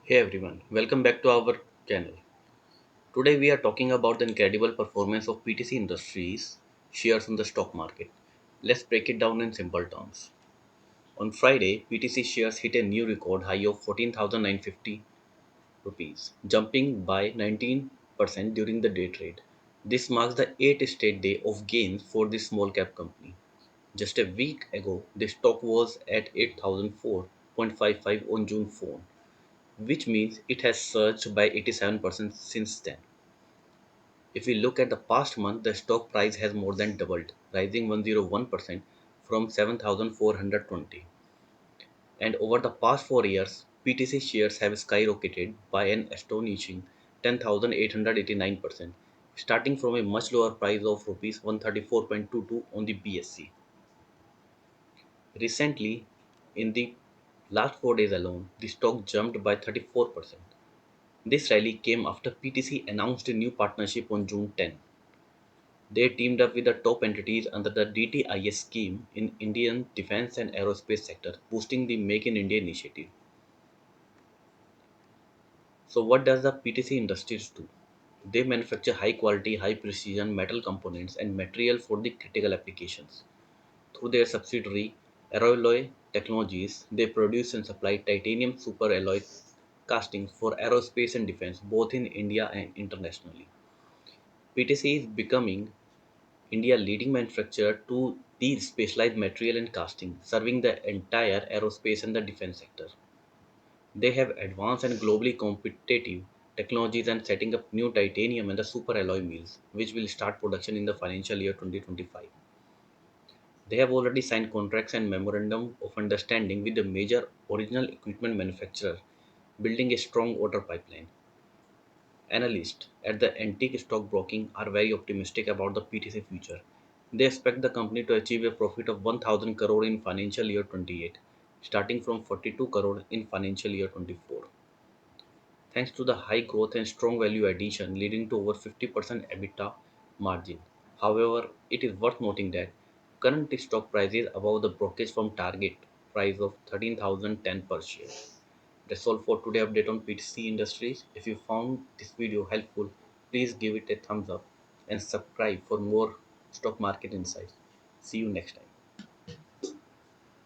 Hey everyone, welcome back to our channel. Today we are talking about the incredible performance of PTC Industries shares on the stock market. Let's break it down in simple terms. On Friday, PTC shares hit a new record high of 14,950 rupees, jumping by 19% during the day trade. This marks the 8th straight day of gains for this small cap company. Just a week ago, the stock was at 8,004.55 on June 4, which means it has surged by 87% since then. If we look at the past month, the stock price has more than doubled, rising 101% from 7,420. And over the past 4 years, PTC shares have skyrocketed by an astonishing 10,889%, starting from a much lower price of rupees 134.22 on the BSC. Recently, in the last 4 days alone, the stock jumped by 34%. This rally came after PTC announced a new partnership on June 10. They teamed up with the top entities under the DTIS scheme in Indian defense and aerospace sector, boosting the Make in India initiative. So what does the PTC Industries do? They manufacture high quality, high precision metal components and material for the critical applications. Through their subsidiary Aeroalloy Technologies, they produce and supply titanium superalloy castings for aerospace and defense both in India and internationally. PTC is becoming India's leading manufacturer to these specialized material and casting, serving the entire aerospace and the defense sector. They have advanced and globally competitive technologies and setting up new titanium and the super alloy mills, which will start production in the financial year 2025. They have already signed contracts and memorandum of understanding with the major original equipment manufacturer, building a strong order pipeline. Analysts at the Antique Stock Broking are very optimistic about the PTC future. They expect the company to achieve a profit of 1000 crore in financial year 28, starting from 42 crore in financial year 24. Thanks to the high growth and strong value addition leading to over 50% EBITDA margin. However, it is worth noting that current stock price is above the brokerage firm target price of 13,010 per share. That's all for today update on PTC Industries. If you found this video helpful, please give it a thumbs up and subscribe for more stock market insights. See you next time.